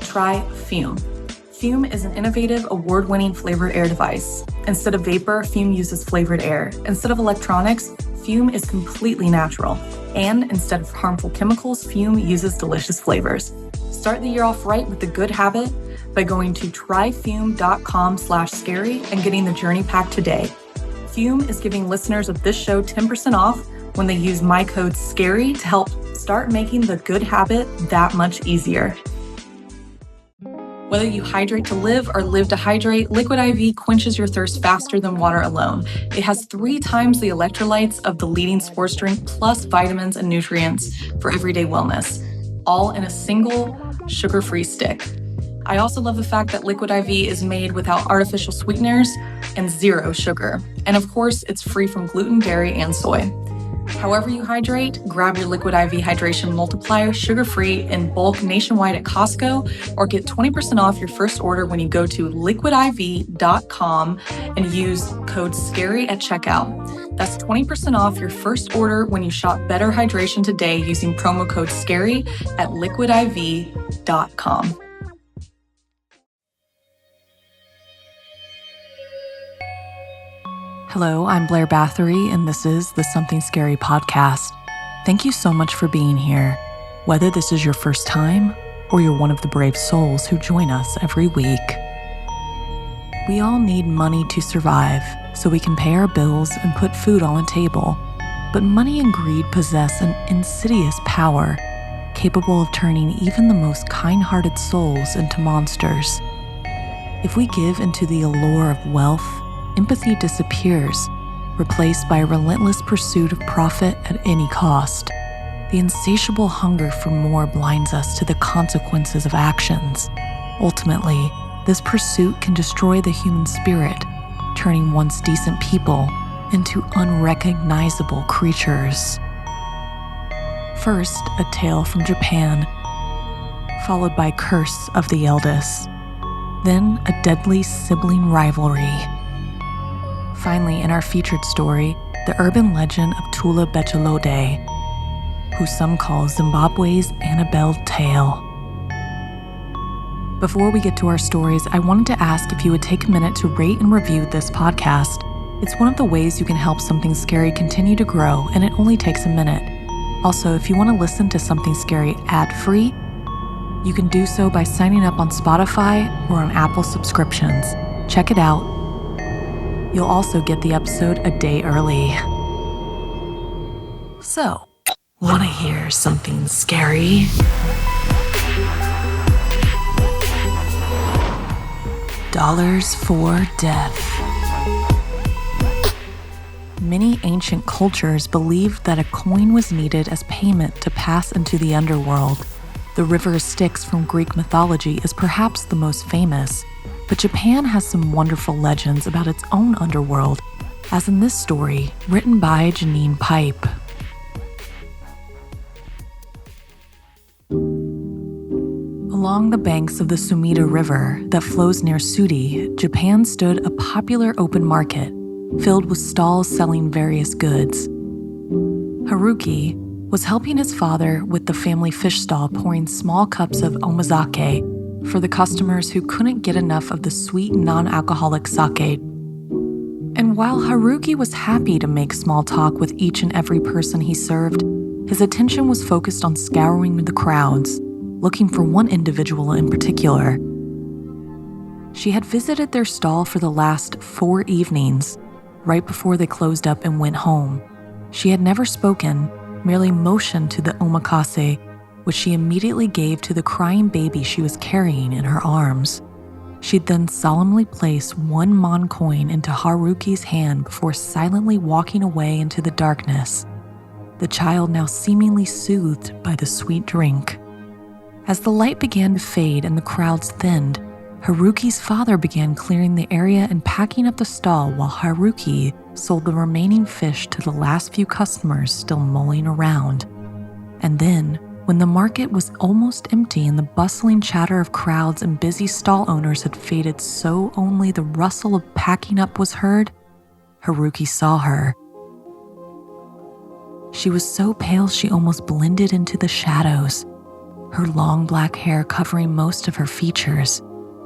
try Fume. Fume is an innovative, award-winning flavored air device. Instead of vapor, Fume uses flavored air. Instead of electronics, Fume is completely natural. And instead of harmful chemicals, Fume uses delicious flavors. Start the year off right with the good habit by going to tryfume.com/scary and getting the journey pack today. Fume is giving listeners of this show 10% off when they use my code SCARY to help start making the good habit that much easier. Whether you hydrate to live or live to hydrate, Liquid IV quenches your thirst faster than water alone. It has 3 times the electrolytes of the leading sports drink, plus vitamins and nutrients for everyday wellness, all in a single sugar-free stick. I also love the fact that Liquid IV is made without artificial sweeteners and 0 sugar. And of course, it's free from gluten, dairy, and soy. However you hydrate, grab your Liquid IV Hydration Multiplier sugar-free in bulk nationwide at Costco, or get 20% off your first order when you go to liquidiv.com and use code SCARY at checkout. That's 20% off your first order when you shop Better Hydration today using promo code SCARY at liquidiv.com. Hello, I'm Blair Bathory, and this is the Something Scary podcast. Thank you so much for being here. Whether this is your first time or you're one of the brave souls who join us every week. We all need money to survive so we can pay our bills and put food on the table. But money and greed possess an insidious power capable of turning even the most kind-hearted souls into monsters. If we give into the allure of wealth, empathy disappears, replaced by a relentless pursuit of profit at any cost. The insatiable hunger for more blinds us to the consequences of actions. Ultimately, this pursuit can destroy the human spirit, turning once decent people into unrecognizable creatures. First, a tale from Japan, followed by Curse of the Eldest, then a deadly sibling rivalry. Finally, in our featured story, the urban legend of Tula Bechulude, who some call Zimbabwe's Annabelle tale. Before we get to our stories, I wanted to ask if you would take a minute to rate and review this podcast. It's one of the ways you can help Something Scary continue to grow, and it only takes a minute. Also, if you want to listen to Something Scary ad-free, you can do so by signing up on Spotify or on Apple subscriptions. Check it out. You'll also get the episode a day early. So, want to hear something scary? Dollars for death. Many ancient cultures believed that a coin was needed as payment to pass into the underworld. The river Styx from Greek mythology is perhaps the most famous, but Japan has some wonderful legends about its own underworld, as in this story, written by Janine Pipe. Along the banks of the Sumida River that flows near Sudi, Japan stood a popular open market filled with stalls selling various goods. Haruki was helping his father with the family fish stall, pouring small cups of omazake for the customers who couldn't get enough of the sweet non-alcoholic sake. And while Haruki was happy to make small talk with each and every person he served, his attention was focused on scouring the crowds, looking for one individual in particular. She had visited their stall for the last 4 evenings, right before they closed up and went home. She had never spoken, merely motioned to the omakase, which she immediately gave to the crying baby she was carrying in her arms. She'd then solemnly place 1 mon coin into Haruki's hand before silently walking away into the darkness, the child now seemingly soothed by the sweet drink. As the light began to fade and the crowds thinned, Haruki's father began clearing the area and packing up the stall while Haruki sold the remaining fish to the last few customers still mulling around. And then, when the market was almost empty and the bustling chatter of crowds and busy stall owners had faded so only the rustle of packing up was heard, Haruki saw her. She was so pale she almost blended into the shadows. Her long black hair covering most of her features,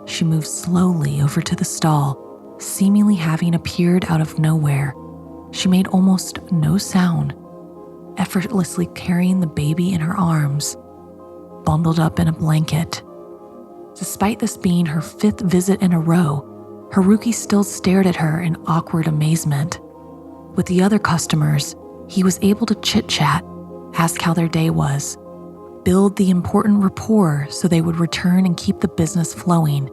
she moved slowly over to the stall, seemingly having appeared out of nowhere. She made almost no sound, effortlessly carrying the baby in her arms, bundled up in a blanket. Despite this being her 5th visit in a row, Haruki still stared at her in awkward amazement. With the other customers, he was able to chit-chat, ask how their day was, build the important rapport so they would return and keep the business flowing.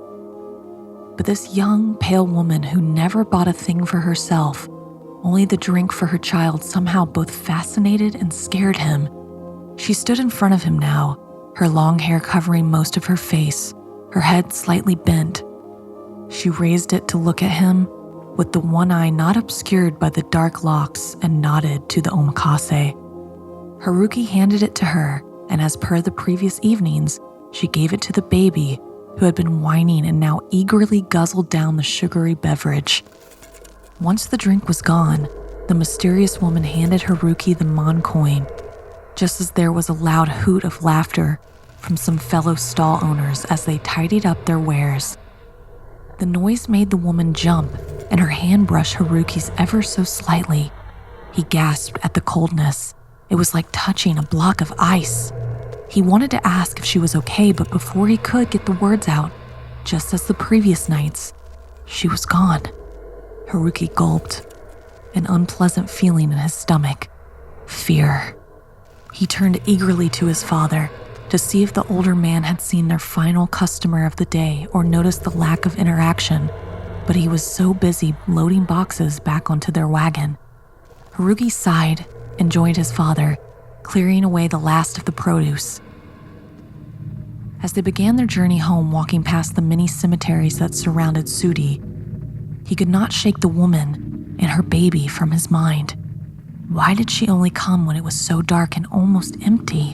But this young, pale woman who never bought a thing for herself, only the drink for her child, somehow both fascinated and scared him. She stood in front of him now, her long hair covering most of her face, her head slightly bent. She raised it to look at him, with the one eye not obscured by the dark locks, and nodded to the omakase. Haruki handed it to her, and as per the previous evenings, she gave it to the baby, who had been whining and now eagerly guzzled down the sugary beverage. Once the drink was gone, the mysterious woman handed Haruki the mon coin, just as there was a loud hoot of laughter from some fellow stall owners as they tidied up their wares. The noise made the woman jump, and her hand brushed Haruki's ever so slightly. He gasped at the coldness. It was like touching a block of ice. He wanted to ask if she was okay, but before he could get the words out, just as the previous nights, she was gone. Haruki gulped, an unpleasant feeling in his stomach. Fear. He turned eagerly to his father to see if the older man had seen their final customer of the day or noticed the lack of interaction, but he was so busy loading boxes back onto their wagon. Haruki sighed and joined his father, clearing away the last of the produce. As they began their journey home, walking past the many cemeteries that surrounded Sudi, he could not shake the woman and her baby from his mind. Why did she only come when it was so dark and almost empty?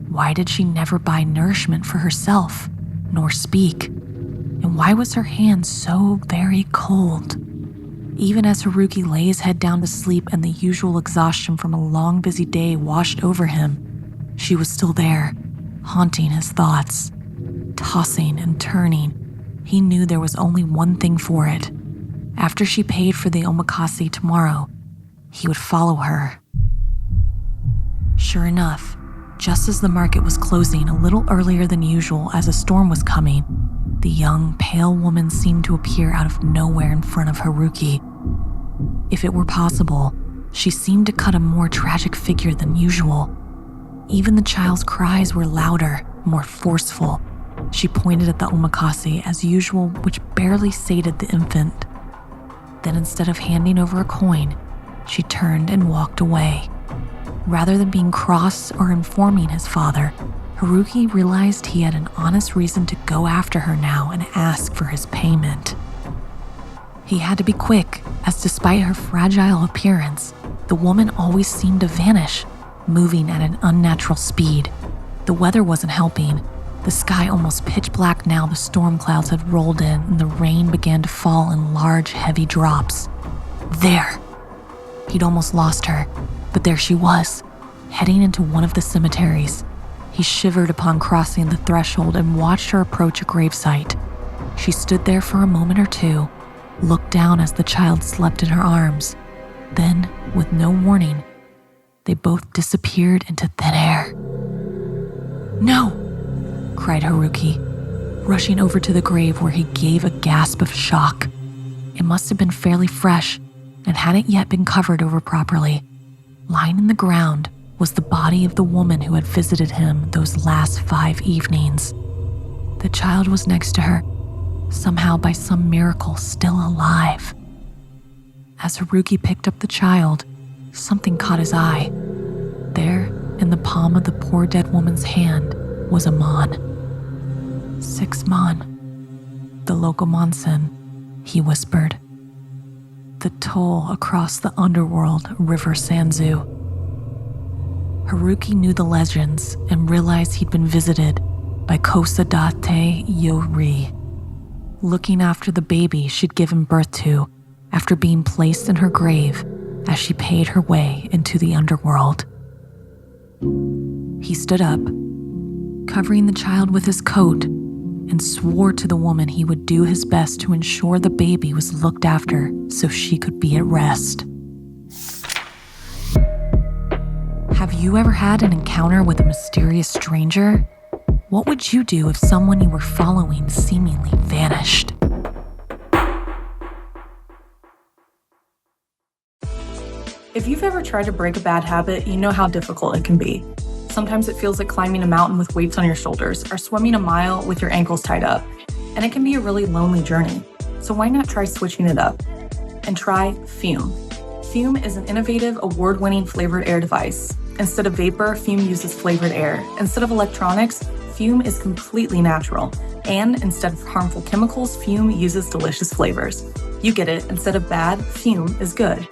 Why did she never buy nourishment for herself, nor speak? And why was her hand so very cold? Even as Haruki lay his head down to sleep and the usual exhaustion from a long, busy day washed over him, she was still there, haunting his thoughts. Tossing and turning, he knew there was only one thing for it. After she paid for the omakase tomorrow, he would follow her. Sure enough, just as the market was closing a little earlier than usual as a storm was coming, the young, pale woman seemed to appear out of nowhere in front of Haruki. If it were possible, she seemed to cut a more tragic figure than usual. Even the child's cries were louder, more forceful. She pointed at the omakase as usual, which barely sated the infant. Then instead of handing over a coin, she turned and walked away. Rather than being cross or informing his father, Haruki realized he had an honest reason to go after her now and ask for his payment. He had to be quick, as despite her fragile appearance, the woman always seemed to vanish, moving at an unnatural speed. The weather wasn't helping. The sky almost pitch black now. The storm clouds had rolled in and the rain began to fall in large, heavy drops. There! He'd almost lost her, but there she was, heading into one of the cemeteries. He shivered upon crossing the threshold and watched her approach a gravesite. She stood there for a moment or two, looked down as the child slept in her arms. Then, with no warning, they both disappeared into thin air. "No!" cried Haruki, rushing over to the grave where he gave a gasp of shock. It must have been fairly fresh and hadn't yet been covered over properly. Lying in the ground was the body of the woman who had visited him those last 5 evenings. The child was next to her, somehow by some miracle still alive. As Haruki picked up the child, something caught his eye. There, in the palm of the poor dead woman's hand, was a mon. 6 mon. The local monson, he whispered. The toll across the underworld, River Sanzu. Haruki knew the legends and realized he'd been visited by Kosadate Yori, looking after the baby she'd given birth to after being placed in her grave as she paid her way into the underworld. He stood up, covering the child with his coat, and swore to the woman he would do his best to ensure the baby was looked after so she could be at rest. Have you ever had an encounter with a mysterious stranger? What would you do if someone you were following seemingly vanished? If you've ever tried to break a bad habit, you know how difficult it can be. Sometimes it feels like climbing a mountain with weights on your shoulders or swimming a mile with your ankles tied up. And it can be a really lonely journey. So why not try switching it up? And try Fume. Fume is an innovative, award-winning flavored air device. Instead of vapor, Fume uses flavored air. Instead of electronics, Fume is completely natural. And instead of harmful chemicals, Fume uses delicious flavors. You get it, instead of bad, Fume is good.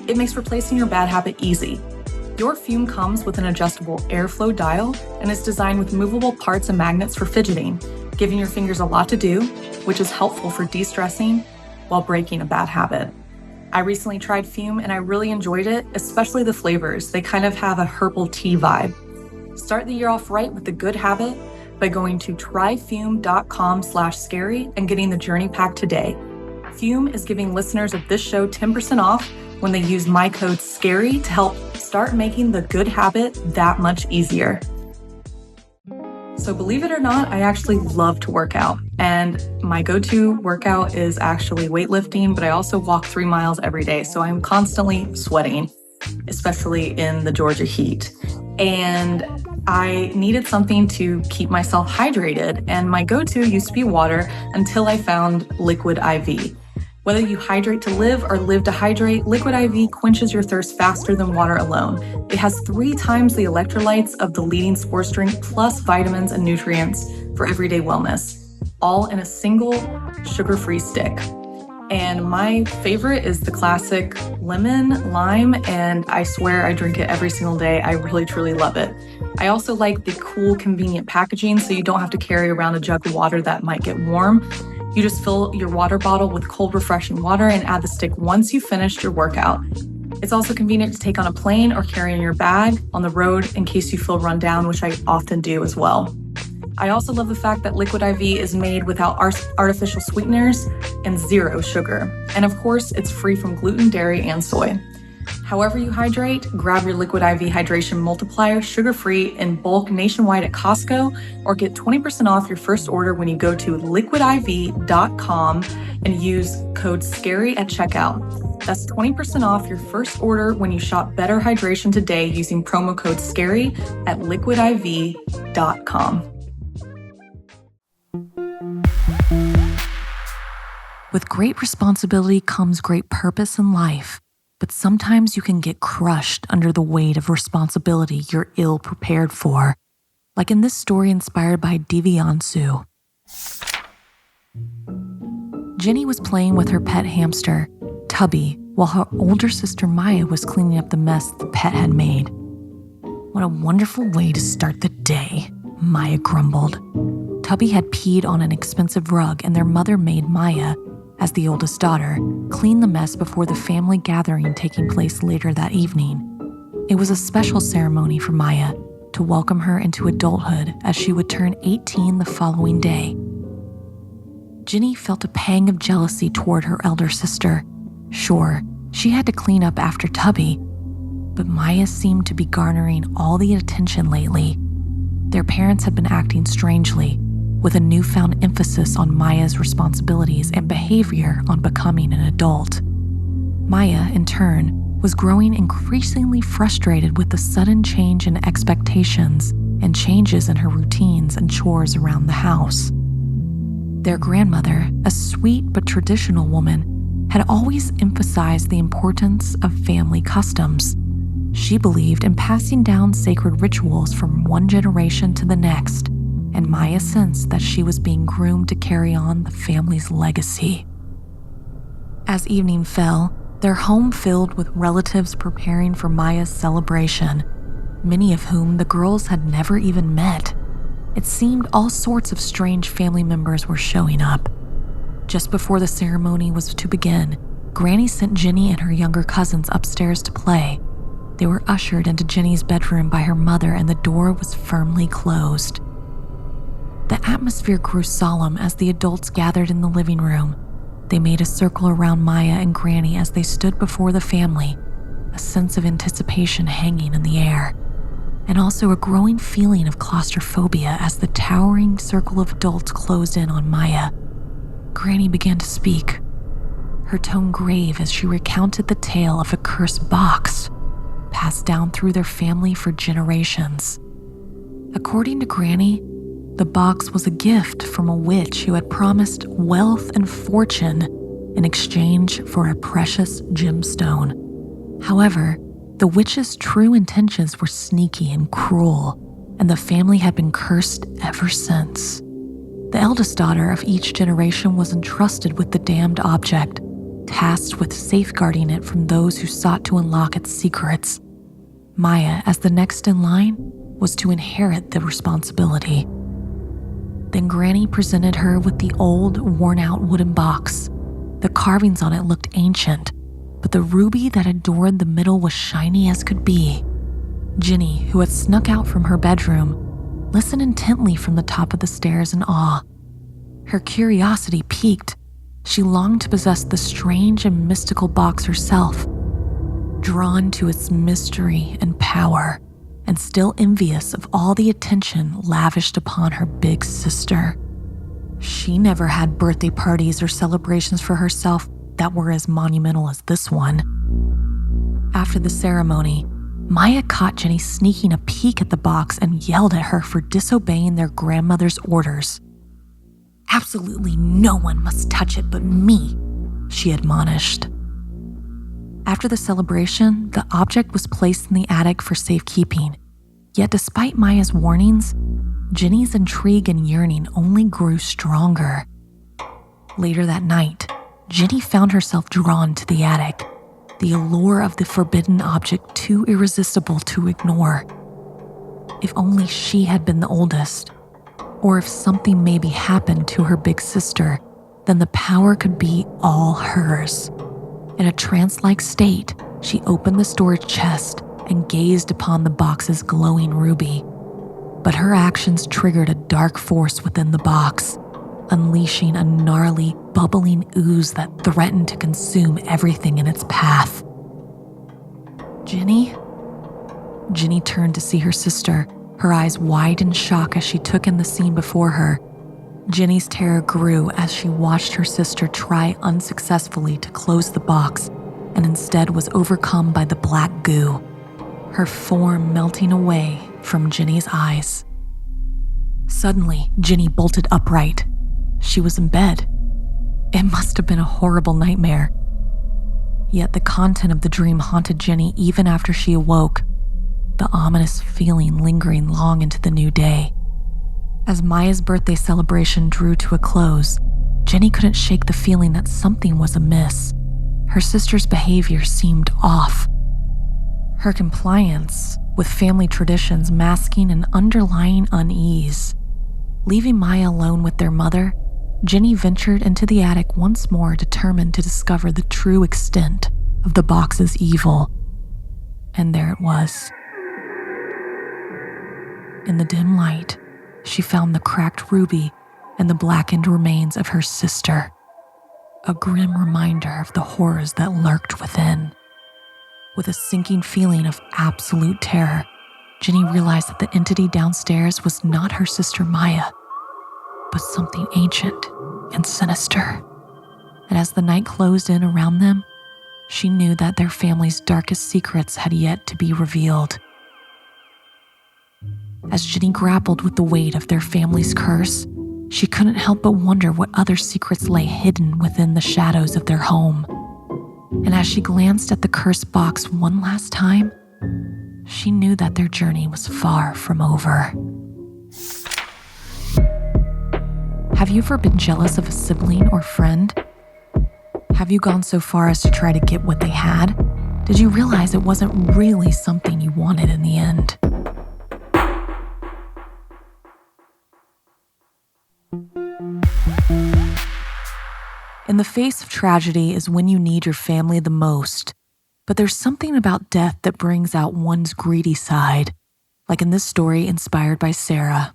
It makes replacing your bad habit easy. Your Fume comes with an adjustable airflow dial and is designed with movable parts and magnets for fidgeting, giving your fingers a lot to do, which is helpful for de-stressing while breaking a bad habit. I recently tried Fume and I really enjoyed it, especially the flavors. They kind of have a herbal tea vibe. Start the year off right with a good habit by going to tryfume.com/scary and getting the journey pack today. Fume is giving listeners of this show 10% off when they use my code SCARY to help start making the good habit that much easier. So believe it or not, I actually love to work out. And my go-to workout is actually weightlifting, but I also walk 3 miles every day. So I'm constantly sweating, especially in the Georgia heat. And I needed something to keep myself hydrated. And my go-to used to be water until I found Liquid IV. Whether you hydrate to live or live to hydrate, Liquid IV quenches your thirst faster than water alone. It has 3 times the electrolytes of the leading sports drink, plus vitamins and nutrients for everyday wellness, all in a single sugar-free stick. And my favorite is the classic lemon, lime, and I swear I drink it every single day. I really, truly love it. I also like the cool, convenient packaging so you don't have to carry around a jug of water that might get warm. You just fill your water bottle with cold, refreshing water and add the stick once you've finished your workout. It's also convenient to take on a plane or carry in your bag on the road in case you feel run down, which I often do as well. I also love the fact that Liquid IV is made without artificial sweeteners and 0 sugar. And of course, it's free from gluten, dairy, and soy. However you hydrate, grab your Liquid IV Hydration Multiplier sugar-free in bulk nationwide at Costco, or get 20% off your first order when you go to liquidiv.com and use code SCARY at checkout. That's 20% off your first order when you shop Better Hydration today using promo code SCARY at liquidiv.com. With great responsibility comes great purpose in life. But sometimes you can get crushed under the weight of responsibility you're ill prepared for, like in this story inspired by Divyanshu. Jenny was playing with her pet hamster, Tubby, while her older sister Maya was cleaning up the mess the pet had made. What a wonderful way to start the day, Maya grumbled. Tubby had peed on an expensive rug and their mother made Maya, as the oldest daughter, clean the mess before the family gathering taking place later that evening. It was a special ceremony for Maya to welcome her into adulthood as she would turn 18 the following day. Jenny felt a pang of jealousy toward her elder sister. Sure, she had to clean up after Tubby, but Maya seemed to be garnering all the attention lately. Their parents had been acting strangely, with a newfound emphasis on Maya's responsibilities and behavior on becoming an adult. Maya, in turn, was growing increasingly frustrated with the sudden change in expectations and changes in her routines and chores around the house. Their grandmother, a sweet but traditional woman, had always emphasized the importance of family customs. She believed in passing down sacred rituals from one generation to the next, and Maya sensed that she was being groomed to carry on the family's legacy. As evening fell, their home filled with relatives preparing for Maya's celebration, many of whom the girls had never even met. It seemed all sorts of strange family members were showing up. Just before the ceremony was to begin, Granny sent Jenny and her younger cousins upstairs to play. They were ushered into Jenny's bedroom by her mother and the door was firmly closed. The atmosphere grew solemn as the adults gathered in the living room. They made a circle around Maya and Granny as they stood before the family, a sense of anticipation hanging in the air, and also a growing feeling of claustrophobia as the towering circle of adults closed in on Maya. Granny began to speak, her tone grave as she recounted the tale of a cursed box passed down through their family for generations. According to Granny, the box was a gift from a witch who had promised wealth and fortune in exchange for a precious gemstone. However, the witch's true intentions were sneaky and cruel, and the family had been cursed ever since. The eldest daughter of each generation was entrusted with the damned object, tasked with safeguarding it from those who sought to unlock its secrets. Maya, as the next in line, was to inherit the responsibility. Then Granny presented her with the old, worn-out wooden box. The carvings on it looked ancient, but the ruby that adorned the middle was shiny as could be. Ginny, who had snuck out from her bedroom, listened intently from the top of the stairs in awe. Her curiosity piqued. She longed to possess the strange and mystical box herself, drawn to its mystery and power, and still envious of all the attention lavished upon her big sister. She never had birthday parties or celebrations for herself that were as monumental as this one. After the ceremony, Maya caught Jenny sneaking a peek at the box and yelled at her for disobeying their grandmother's orders. "Absolutely no one must touch it but me," she admonished. After the celebration, the object was placed in the attic for safekeeping. Yet despite Maya's warnings, Jenny's intrigue and yearning only grew stronger. Later that night, Jenny found herself drawn to the attic, the allure of the forbidden object too irresistible to ignore. If only she had been the oldest, or if something maybe happened to her big sister, then the power could be all hers. In a trance-like state, she opened the storage chest and gazed upon the box's glowing ruby. But her actions triggered a dark force within the box, unleashing a gnarly, bubbling ooze that threatened to consume everything in its path. "Jenny?" Jenny turned to see her sister, her eyes wide in shock as she took in the scene before her. Jenny's terror grew as she watched her sister try unsuccessfully to close the box and instead was overcome by the black goo, her form melting away from Jenny's eyes. Suddenly, Jenny bolted upright. She was in bed. It must have been a horrible nightmare. Yet the content of the dream haunted Jenny even after she awoke, the ominous feeling lingering long into the new day. As Maya's birthday celebration drew to a close, Jenny couldn't shake the feeling that something was amiss. Her sister's behavior seemed off. Her compliance with family traditions masking an underlying unease. Leaving Maya alone with their mother, Jenny ventured into the attic once more, determined to discover the true extent of the box's evil. And there it was. In the dim light, she found the cracked ruby and the blackened remains of her sister, a grim reminder of the horrors that lurked within. With a sinking feeling of absolute terror, Jenny realized that the entity downstairs was not her sister Maya, but something ancient and sinister. And as the night closed in around them, she knew that their family's darkest secrets had yet to be revealed. As Jenny grappled with the weight of their family's curse, she couldn't help but wonder what other secrets lay hidden within the shadows of their home. And as she glanced at the cursed box one last time, she knew that their journey was far from over. Have you ever been jealous of a sibling or friend? Have you gone so far as to try to get what they had? Did you realize it wasn't really something you wanted in the end? In the face of tragedy is when you need your family the most. But there's something about death that brings out one's greedy side, like in this story inspired by Sara.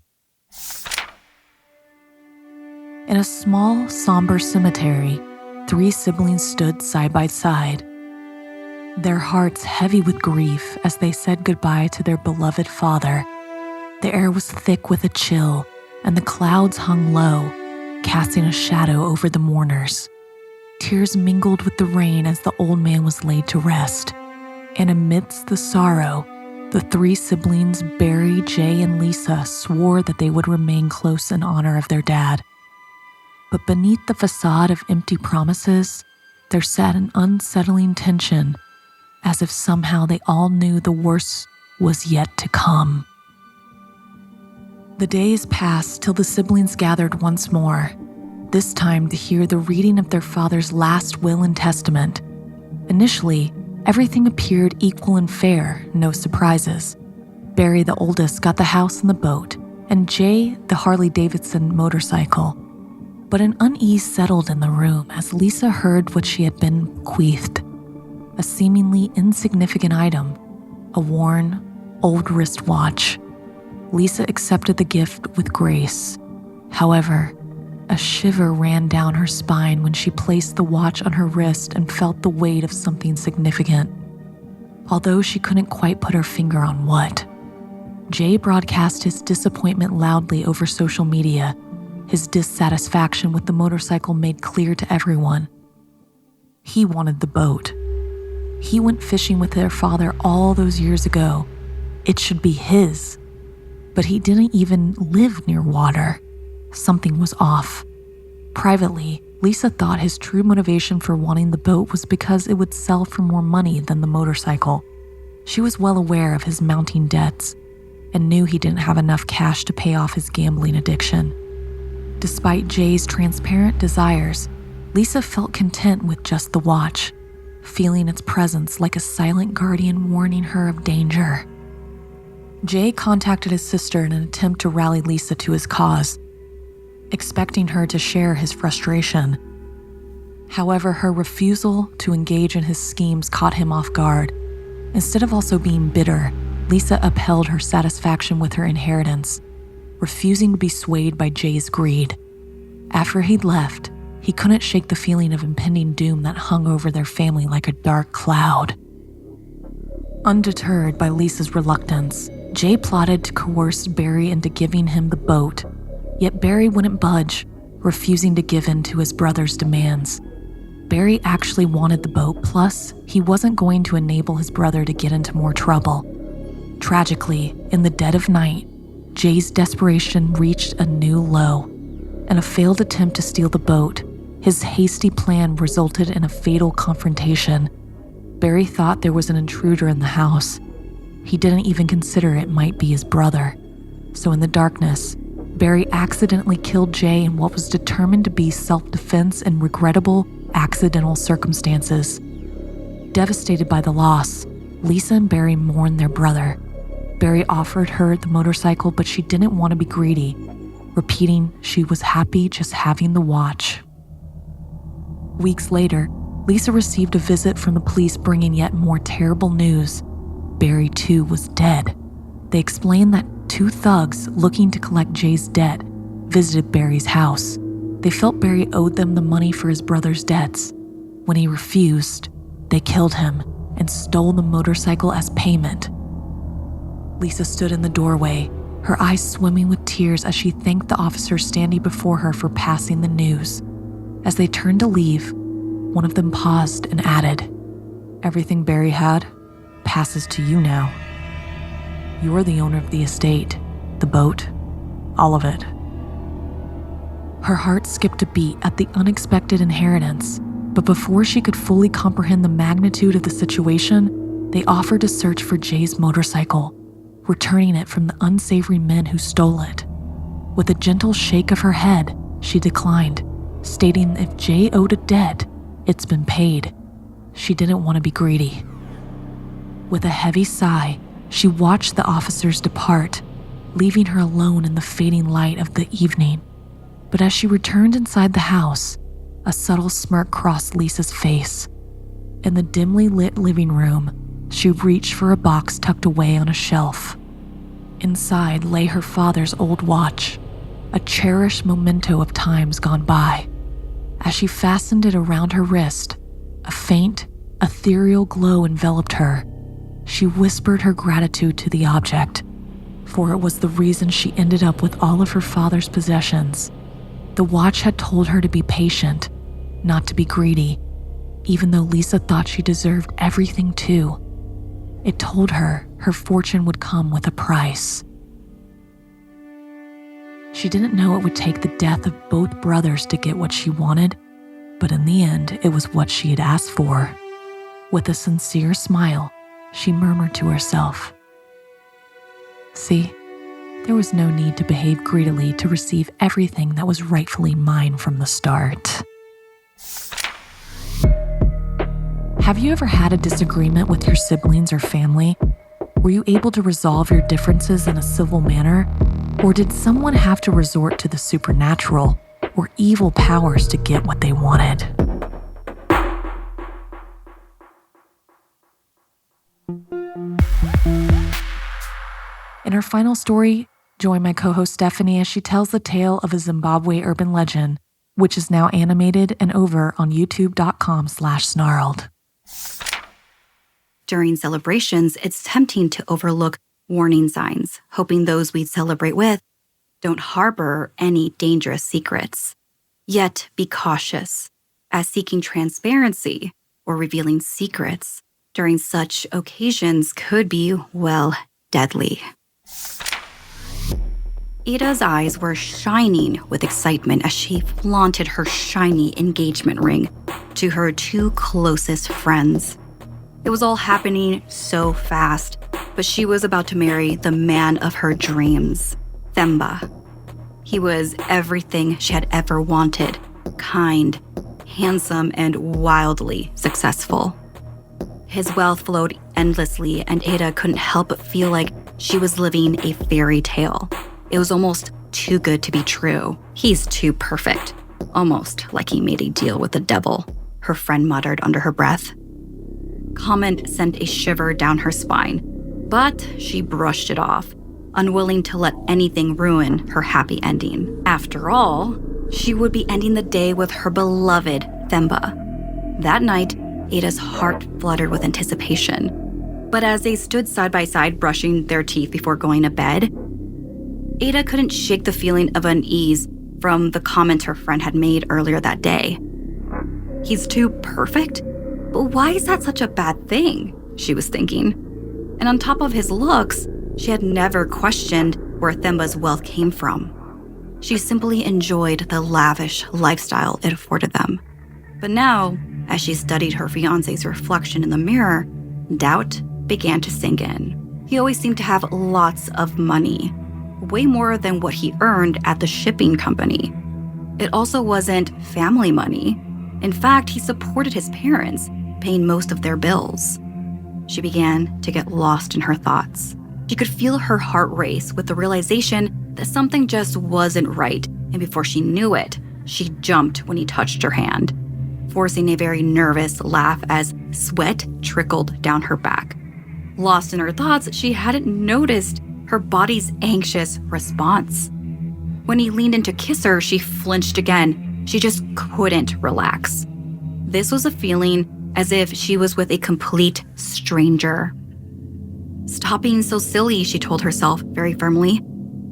In a small, somber cemetery, 3 siblings stood side by side, their hearts heavy with grief as they said goodbye to their beloved father. The air was thick with a chill, and the clouds hung low, casting a shadow over the mourners. Tears mingled with the rain as the old man was laid to rest. And amidst the sorrow, the 3 siblings, Barry, Jay, and Lisa, swore that they would remain close in honor of their dad. But beneath the facade of empty promises, there sat an unsettling tension, as if somehow they all knew the worst was yet to come. The days passed till the siblings gathered once more, this time to hear the reading of their father's last will and testament. Initially, everything appeared equal and fair, no surprises. Barry, the oldest, got the house and the boat, and Jay, the Harley-Davidson motorcycle. But an unease settled in the room as Lisa heard what she had been bequeathed. A seemingly insignificant item, a worn, old wristwatch. Lisa accepted the gift with grace. However, a shiver ran down her spine when she placed the watch on her wrist and felt the weight of something significant. Although she couldn't quite put her finger on what. Jay broadcast his disappointment loudly over social media, his dissatisfaction with the motorcycle made clear to everyone. He wanted the boat. He went fishing with their father all those years ago. It should be his. But he didn't even live near water. Something was off. Privately, Lisa thought his true motivation for wanting the boat was because it would sell for more money than the motorcycle. She was well aware of his mounting debts and knew he didn't have enough cash to pay off his gambling addiction. Despite Jay's transparent desires, Lisa felt content with just the watch, feeling its presence like a silent guardian warning her of danger. Jay contacted his sister in an attempt to rally Lisa to his cause, expecting her to share his frustration. However, her refusal to engage in his schemes caught him off guard. Instead of also being bitter, Lisa upheld her satisfaction with her inheritance, refusing to be swayed by Jay's greed. After he'd left, he couldn't shake the feeling of impending doom that hung over their family like a dark cloud. Undeterred by Lisa's reluctance, Jay plotted to coerce Barry into giving him the boat, yet Barry wouldn't budge, refusing to give in to his brother's demands. Barry actually wanted the boat, plus he wasn't going to enable his brother to get into more trouble. Tragically, in the dead of night, Jay's desperation reached a new low. In a failed attempt to steal the boat, his hasty plan resulted in a fatal confrontation. Barry thought there was an intruder in the house. He didn't even consider it might be his brother. So in the darkness, Barry accidentally killed Jay in what was determined to be self-defense in regrettable, accidental circumstances. Devastated by the loss, Lisa and Barry mourned their brother. Barry offered her the motorcycle, but she didn't want to be greedy, repeating she was happy just having the watch. Weeks later, Lisa received a visit from the police bringing yet more terrible news. Barry, too, was dead. They explained that 2 thugs looking to collect Jay's debt visited Barry's house. They felt Barry owed them the money for his brother's debts. When he refused, they killed him and stole the motorcycle as payment. Lisa stood in the doorway, her eyes swimming with tears as she thanked the officers standing before her for passing the news. As they turned to leave, one of them paused and added, "Everything Barry had passes to you now. You're the owner of the estate, the boat, all of it." Her heart skipped a beat at the unexpected inheritance, but before she could fully comprehend the magnitude of the situation, they offered to search for Jay's motorcycle, returning it from the unsavory men who stole it. With a gentle shake of her head, she declined, stating if Jay owed a debt, it's been paid. She didn't want to be greedy. With a heavy sigh, she watched the officers depart, leaving her alone in the fading light of the evening. But as she returned inside the house, a subtle smirk crossed Lisa's face. In the dimly lit living room, she reached for a box tucked away on a shelf. Inside lay her father's old watch, a cherished memento of times gone by. As she fastened it around her wrist, a faint, ethereal glow enveloped her. She whispered her gratitude to the object, for it was the reason she ended up with all of her father's possessions. The watch had told her to be patient, not to be greedy, even though Lisa thought she deserved everything too. It told her her fortune would come with a price. She didn't know it would take the death of both brothers to get what she wanted, but in the end, it was what she had asked for. With a sincere smile, she murmured to herself, "See, there was no need to behave greedily to receive everything that was rightfully mine from the start." Have you ever had a disagreement with your siblings or family? Were you able to resolve your differences in a civil manner? Or did someone have to resort to the supernatural or evil powers to get what they wanted? In her final story, join my co-host Stephanie as she tells the tale of a Zimbabwe urban legend, which is now animated and over on youtube.com/snarled. During celebrations, it's tempting to overlook warning signs, hoping those we celebrate with don't harbor any dangerous secrets. Yet be cautious, as seeking transparency or revealing secrets during such occasions could be, well, deadly. Ada's eyes were shining with excitement as she flaunted her shiny engagement ring to her two closest friends. It was all happening so fast, but she was about to marry the man of her dreams, Themba. He was everything she had ever wanted, kind, handsome, and wildly successful. His wealth flowed endlessly, and Ada couldn't help but feel like she was living a fairy tale. It was almost too good to be true. He's too perfect, almost like he made a deal with the devil, her friend muttered under her breath. Comment sent a shiver down her spine, but she brushed it off, unwilling to let anything ruin her happy ending. After all, she would be ending the day with her beloved Themba. That night, Ada's heart fluttered with anticipation. But as they stood side by side brushing their teeth before going to bed, Ada couldn't shake the feeling of unease from the comments her friend had made earlier that day. He's too perfect? But why is that such a bad thing? She was thinking. And on top of his looks, she had never questioned where Themba's wealth came from. She simply enjoyed the lavish lifestyle it afforded them. But now, as she studied her fiancé's reflection in the mirror, doubt began to sink in. He always seemed to have lots of money, way more than what he earned at the shipping company. It also wasn't family money. In fact, he supported his parents, paying most of their bills. She began to get lost in her thoughts. She could feel her heart race with the realization that something just wasn't right, and before she knew it, she jumped when he touched her hand, forcing a very nervous laugh as sweat trickled down her back. Lost in her thoughts, she hadn't noticed her body's anxious response. When he leaned in to kiss her, she flinched again. She just couldn't relax. This was a feeling as if she was with a complete stranger. "Stop being so silly," she told herself very firmly.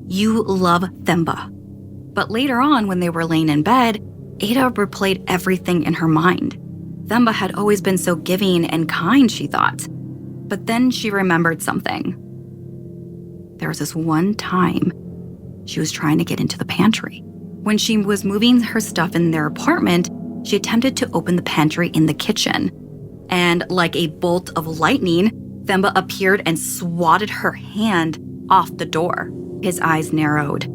"You love Themba." But later on, when they were laying in bed, Ada replayed everything in her mind. Themba had always been so giving and kind, she thought. But then she remembered something. There was this one time she was trying to get into the pantry. When she was moving her stuff in their apartment, she attempted to open the pantry in the kitchen. And like a bolt of lightning, Themba appeared and swatted her hand off the door. His eyes narrowed.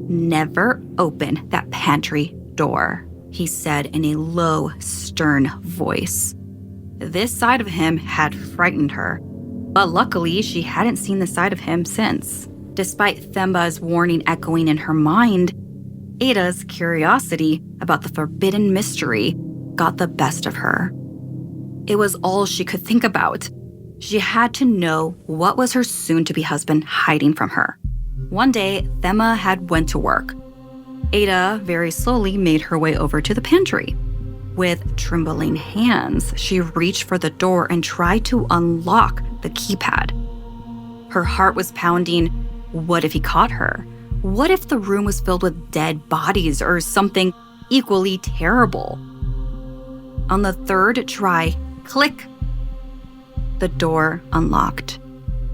"Never open that pantry door," he said in a low, stern voice. This side of him had frightened her, but luckily she hadn't seen the side of him since. Despite Themba's warning echoing in her mind, Ada's curiosity about the forbidden mystery got the best of her. It was all she could think about. She had to know what was her soon-to-be husband hiding from her. One day, Themba had went to work. Ada very slowly made her way over to the pantry. With trembling hands, she reached for the door and tried to unlock the keypad. Her heart was pounding. What if he caught her? What if the room was filled with dead bodies or something equally terrible? On the third try, click, the door unlocked.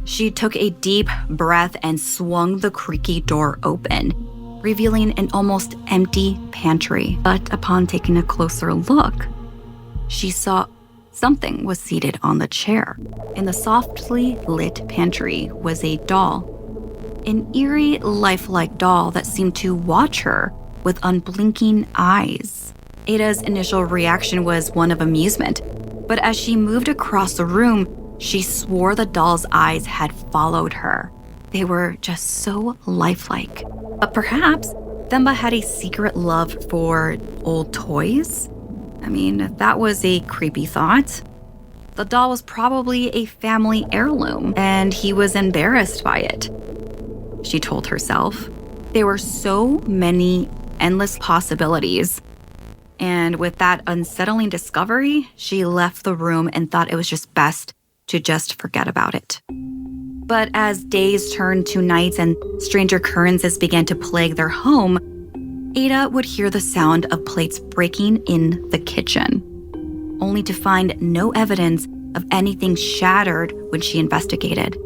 She took a deep breath and swung the creaky door open, revealing an almost empty pantry. But upon taking a closer look, she saw something was seated on the chair. In the softly lit pantry was a doll, an eerie, lifelike doll that seemed to watch her with unblinking eyes. Ada's initial reaction was one of amusement, but as she moved across the room, she swore the doll's eyes had followed her. They were just so lifelike. But perhaps Themba had a secret love for old toys? I mean, that was a creepy thought. The doll was probably a family heirloom, and he was embarrassed by it. She told herself. There were so many endless possibilities. And with that unsettling discovery, she left the room and thought it was just best to just forget about it. But as days turned to nights and strange occurrences began to plague their home, Ada would hear the sound of plates breaking in the kitchen, only to find no evidence of anything shattered when she investigated.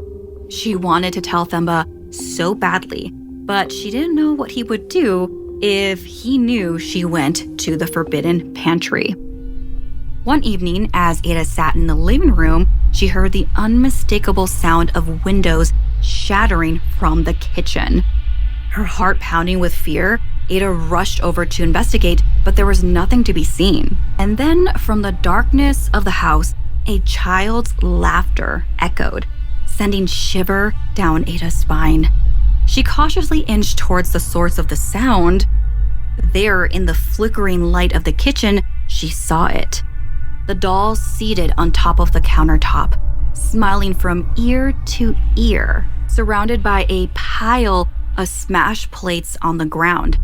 She wanted to tell Themba so badly, but she didn't know what he would do if he knew she went to the forbidden pantry. One evening, as Ada sat in the living room, she heard the unmistakable sound of windows shattering from the kitchen. Her heart pounding with fear, Ada rushed over to investigate, but there was nothing to be seen. And then, from the darkness of the house, a child's laughter echoed, sending shiver down Ada's spine. She cautiously inched towards the source of the sound. There, in the flickering light of the kitchen, she saw it. The doll seated on top of the countertop, smiling from ear to ear, surrounded by a pile of smashed plates on the ground.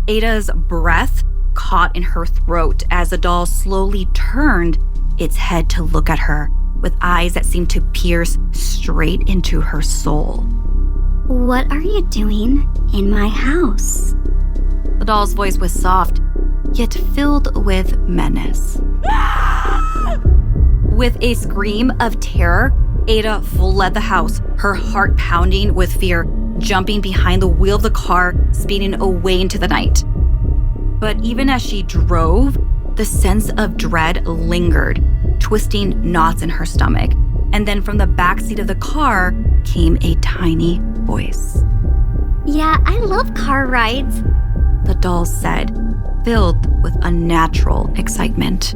Ada's breath caught in her throat as the doll slowly turned its head to look at her, with eyes that seemed to pierce straight into her soul. What are you doing in my house? The doll's voice was soft, yet filled with menace. With a scream of terror, Ada fled the house, her heart pounding with fear, jumping behind the wheel of the car, speeding away into the night. But even as she drove, the sense of dread lingered, twisting knots in her stomach. And then from the backseat of the car came a tiny voice. Yeah, I love car rides, the doll said, filled with unnatural excitement.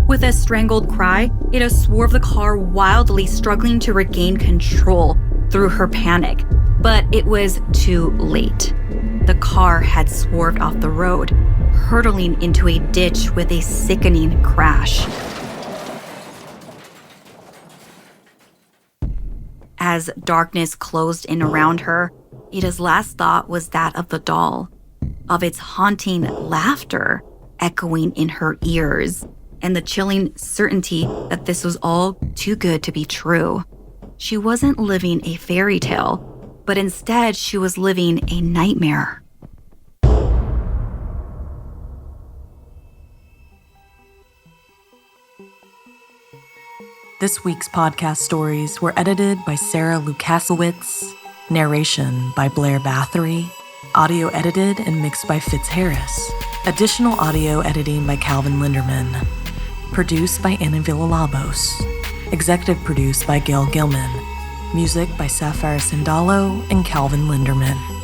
With a strangled cry, Ada swerved the car wildly, struggling to regain control through her panic. But it was too late. The car had swerved off the road, hurtling into a ditch with a sickening crash. As darkness closed in around her, Ada's last thought was that of the doll, of its haunting laughter echoing in her ears, and the chilling certainty that this was all too good to be true. She wasn't living a fairy tale, but instead she was living a nightmare. This week's podcast stories were edited by Sara Lukasiewicz, narration by Blair Bathory, audio edited and mixed by Fitz Harris, additional audio editing by Calvin Linderman, produced by Anna Villalobos, executive produced by Gail Gilman, music by Sapphire Sindalo and Calvin Linderman.